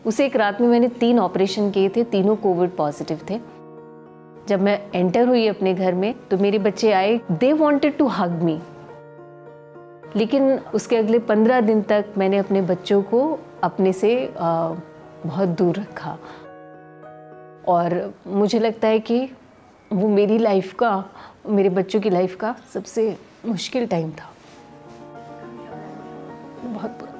उसे एक रात में मैंने 3 ऑपरेशन किए थे, तीनों कोविड पॉजिटिव थे। जब मैं एंटर हुई अपने घर में तो मेरे बच्चे आए, दे वांटेड टू हग मी, लेकिन उसके अगले 15 दिन तक मैंने अपने बच्चों को अपने से बहुत दूर रखा। और मुझे लगता है कि वो मेरी लाइफ का, मेरे बच्चों की लाइफ का सबसे मुश्किल टाइम था, बहुत बुरा।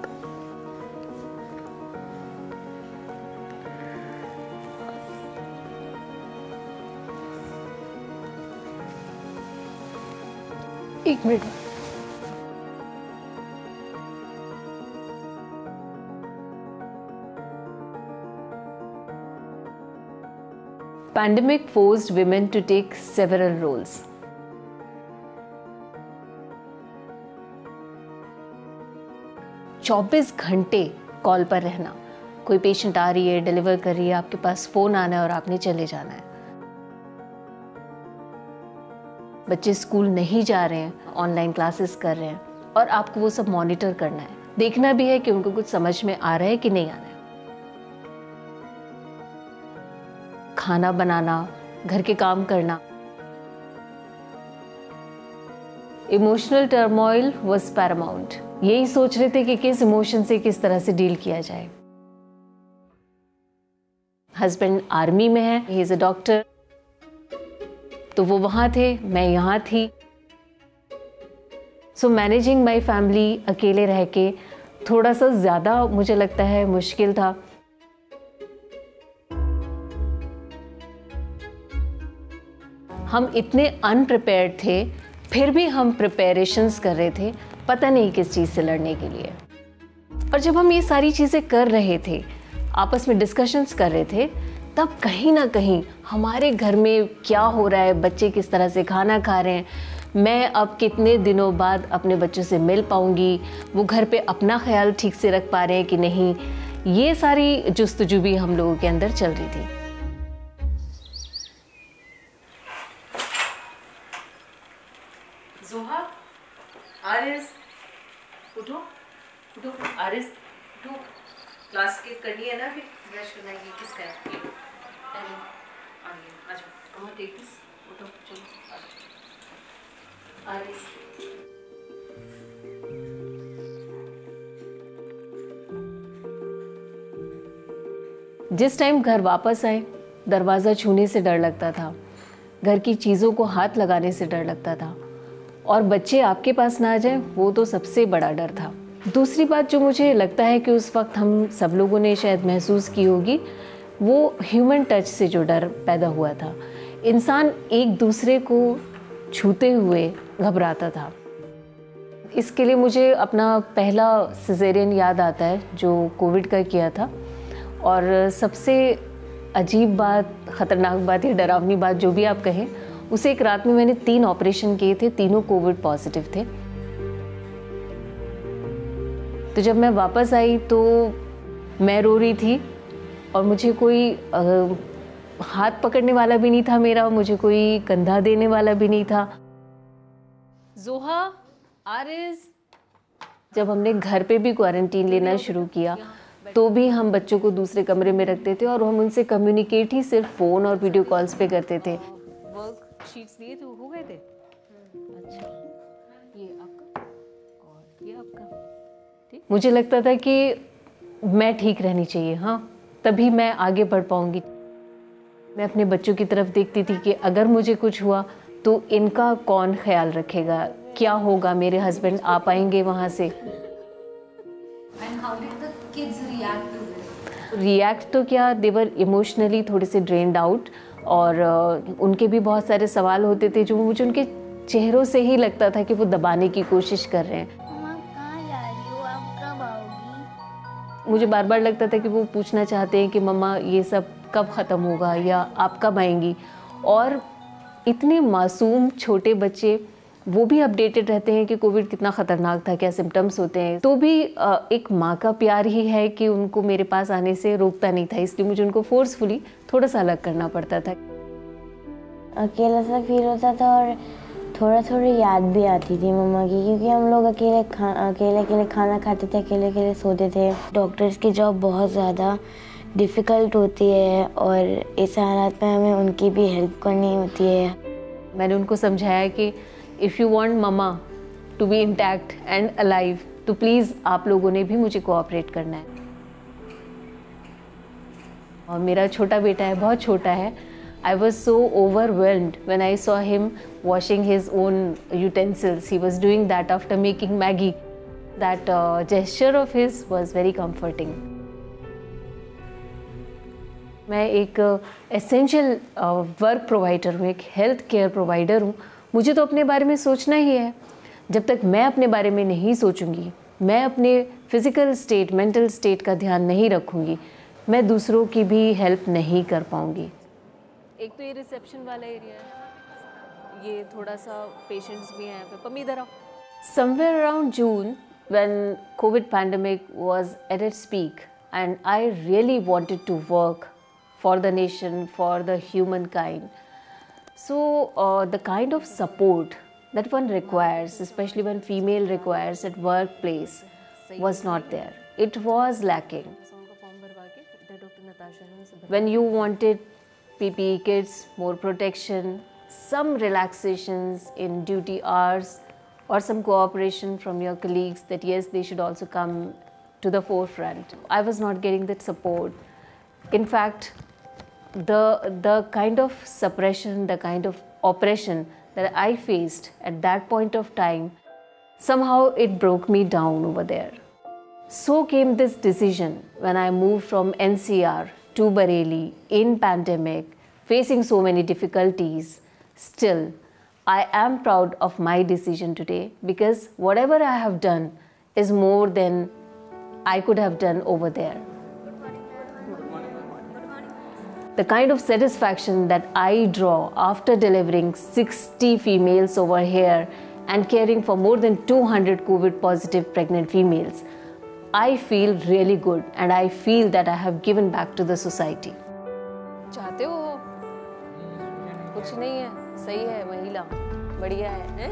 एक minute. Pandemic forced women to take several roles. चौबीस घंटे कॉल पर रहना, कोई पेशेंट आ रही है, डिलीवर कर रही है, आपके पास फोन आना है और आपने चले जाना है। बच्चे स्कूल नहीं जा रहे हैं, ऑनलाइन क्लासेस कर रहे हैं और आपको वो सब मॉनिटर करना है, देखना भी है कि उनको कुछ समझ में आ रहा है कि नहीं आ रहा है। खाना बनाना, घर के काम करना। Emotional turmoil was Paramount. यही सोच रहे थे कि किस इमोशन से किस तरह से डील किया जाए। हस्बैंड आर्मी में है, ही इज अ डॉक्टर, तो वो वहां थे, मैं यहाँ थी। सो मैनेजिंग माई फैमिली अकेले रह के थोड़ा सा ज़्यादा मुझे लगता है मुश्किल था। हम इतने अनप्रिपेयर्ड थे, फिर भी हम प्रिपरेशंस कर रहे थे, पता नहीं किस चीज़ से लड़ने के लिए। और जब हम ये सारी चीज़ें कर रहे थे, आपस में डिस्कशंस कर रहे थे, तब कहीं ना कहीं हमारे घर में क्या हो रहा है, बच्चे किस तरह से खाना खा रहे हैं, मैं अब कितने दिनों बाद अपने बच्चों से मिल पाऊंगी, वो घर पे अपना ख्याल ठीक से रख पा रहे हैं कि नहीं, ये सारी जुस्तजू भी हम लोगों के अंदर चल रही थी। जोहा, आरिस, उठो, उठो, आरिस, उठो, क्लास की करनी है ना, फिर ब्रश करना है, किसका है? पहले आगे, आ जाओ, कम टेक दिस, उठो, चलो, आरिस। जिस टाइम घर वापस आए, दरवाज़ा छूने से डर लगता था, घर की चीज़ों को हाथ लगाने से डर लगता था, और बच्चे आपके पास ना आ जाए, वो तो सबसे बड़ा डर था। दूसरी बात जो मुझे लगता है कि उस वक्त हम सब लोगों ने शायद महसूस की होगी, वो ह्यूमन टच से जो डर पैदा हुआ था। इंसान एक दूसरे को छूते हुए घबराता था। इसके लिए मुझे अपना पहला सिजेरियन याद आता है जो कोविड का किया था। और सबसे अजीब बात, ख़तरनाक बात या डरावनी बात जो भी आप कहें, उसे एक रात में मैंने 3 ऑपरेशन किए थे, तीनों कोविड पॉजिटिव थे। तो जब मैं वापस आई तो मैं रो रही थी और मुझे कोई हाथ पकड़ने वाला भी नहीं था मेरा, मुझे कोई कंधा देने वाला भी नहीं था। जोहा, आरिस। जब हमने घर पे भी क्वारंटीन लेना शुरू किया तो भी हम बच्चों को दूसरे कमरे में रखते थे और हम उनसे कम्युनिकेट ही सिर्फ फ़ोन और वीडियो कॉल्स पे करते थे। वर्कशीट्स दिए थे, हो गए थे? अच्छा, ये आपका और ये आपका, ठीक। मुझे लगता था कि मैं ठीक रहनी चाहिए, हाँ, तभी मैं आगे बढ़ पाऊंगी। मैं अपने बच्चों की तरफ देखती थी कि अगर मुझे कुछ हुआ तो इनका कौन ख्याल रखेगा, क्या होगा, मेरे हस्बैंड आ पाएंगे वहाँ से। रिएक्ट तो क्या, देवर इमोशनली थोड़े से ड्रेन्ड आउट, और उनके भी बहुत सारे सवाल होते थे जो मुझे उनके चेहरों से ही लगता था कि वो दबाने की कोशिश कर रहे हैं। मम्मा कहाँ जा रही हो, आप कब आओगी? मुझे बार बार लगता था कि वो पूछना चाहते हैं कि मम्मा ये सब कब ख़त्म होगा या आप कब आएंगी। और इतने मासूम छोटे बच्चे, वो भी अपडेटेड रहते हैं कि कोविड कितना ख़तरनाक था, क्या सिम्टम्स होते हैं, तो भी एक माँ का प्यार ही है कि उनको मेरे पास आने से रोकता नहीं था, इसलिए मुझे उनको फोर्सफुली थोड़ा सा अलग करना पड़ता था। अकेला सा फील होता था और थोड़ा थोड़ी याद भी आती थी मम्मा की, क्योंकि हम लोग अकेले अकेले खाना खाते थे, अकेले अकेले सोते थे। डॉक्टर्स की जॉब बहुत ज़्यादा डिफ़िकल्ट होती है और इस हालात में हमें उनकी भी हेल्प करनी होती है। मैंने उनको समझाया कि if you want mama to be intact and alive तो प्लीज़ आप लोगों ने भी मुझे कोऑपरेट करना है। और मेरा छोटा बेटा है, बहुत छोटा है। I was so overwhelmed when I saw him washing his own utensils. He was doing that after making Maggie. That gesture of his was very comforting. मैं एक एसेंशियल वर्क प्रोवाइडर हूँ, एक हेल्थ केयर प्रोवाइडर हूँ। मुझे तो अपने बारे में सोचना ही है। जब तक मैं अपने बारे में नहीं सोचूंगी, मैं अपने फिज़िकल स्टेट, मेंटल स्टेट का ध्यान नहीं रखूँगी, मैं दूसरों की भी हेल्प नहीं कर पाऊँगी। एक तो ये रिसेप्शन वाला एरिया है, ये थोड़ा सा पेशेंट्स भी हैं यहाँ पे। पम्मी इधर आओ। Somewhere around June, when COVID pandemic was at its peak, and I really wanted to work for the nation, for the humankind. So the kind of support that one requires, especially when female requires at workplace, was not there. It was lacking. When you wanted PPE kits, more protection, some relaxations in duty hours, or some cooperation from your colleagues that yes, they should also come to the forefront. I was not getting that support. In fact, the kind of suppression, the kind of oppression that I faced at that point of time, somehow it broke me down over there. So came this decision when I moved from NCR to Bareilly in pandemic, facing so many difficulties. Still, I am proud of my decision today because whatever I have done is more than I could have done over there. The kind of satisfaction that I draw after delivering 60 females over here and caring for more than 200 COVID positive pregnant females, I feel really good and I feel that I have given back to the society. चाहते हो? कुछ नहीं है, सही है, महिला, बढ़िया है.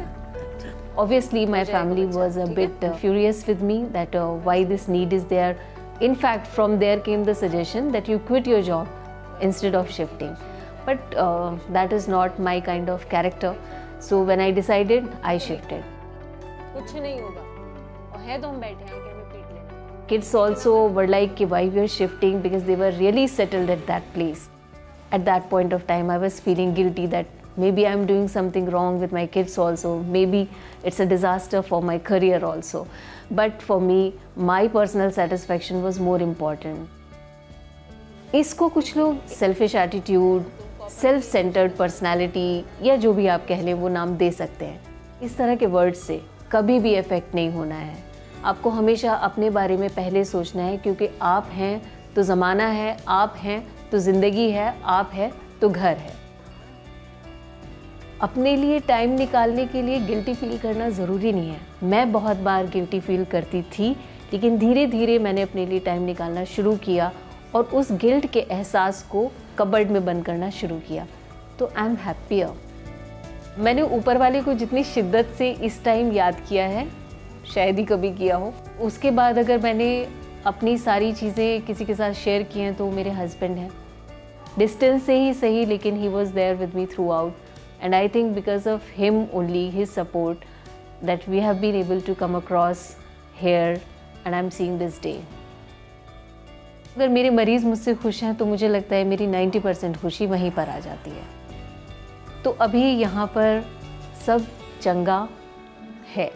Obviously, my family was a bit furious with me that why this need is there. In fact, from there came the suggestion that you quit your job instead of shifting. But that is not my kind of character. So when I decided, I shifted. कुछ नहीं होगा, और है तो हम बैठे हैं, हमें पीट लेना. Kids also were like कि why we are shifting because they were really settled at that place. At that point of time, I was feeling guilty that maybe I'm doing something wrong with my kids also. Maybe it's a disaster for my career also. But for me, my personal satisfaction was more important. इसको कुछ लोग selfish attitude, self-centered personality या जो भी आप कह लें वो नाम दे सकते हैं. इस तरह के वर्ड से कभी भी इफेक्ट नहीं होना है. आपको हमेशा अपने बारे में पहले सोचना है क्योंकि आप हैं तो ज़माना है, आप हैं तो ज़िंदगी है, आप है तो घर है. अपने लिए टाइम निकालने के लिए गिल्टी फील करना ज़रूरी नहीं है. मैं बहुत बार गिल्टी फील करती थी, लेकिन धीरे धीरे मैंने अपने लिए टाइम निकालना शुरू किया और उस गिल्ट के एहसास को कबर्ड में बंद करना शुरू किया. तो आई एम हैप्पियर. मैंने ऊपर वाले को जितनी शिद्दत से इस टाइम याद किया है, शायद ही कभी किया हो. उसके बाद अगर मैंने अपनी सारी चीज़ें किसी के साथ शेयर की हैं तो मेरे हस्बैंड हैं. डिस्टेंस से ही सही, लेकिन he was there with me throughout. And I think because of him only, his support, that we have been able to come across here and I'm seeing this day. अगर मेरे मरीज़ मुझसे खुश हैं तो मुझे लगता है मेरी 90% खुशी वहीं पर आ जाती है. तो अभी यहाँ पर सब चंगा है.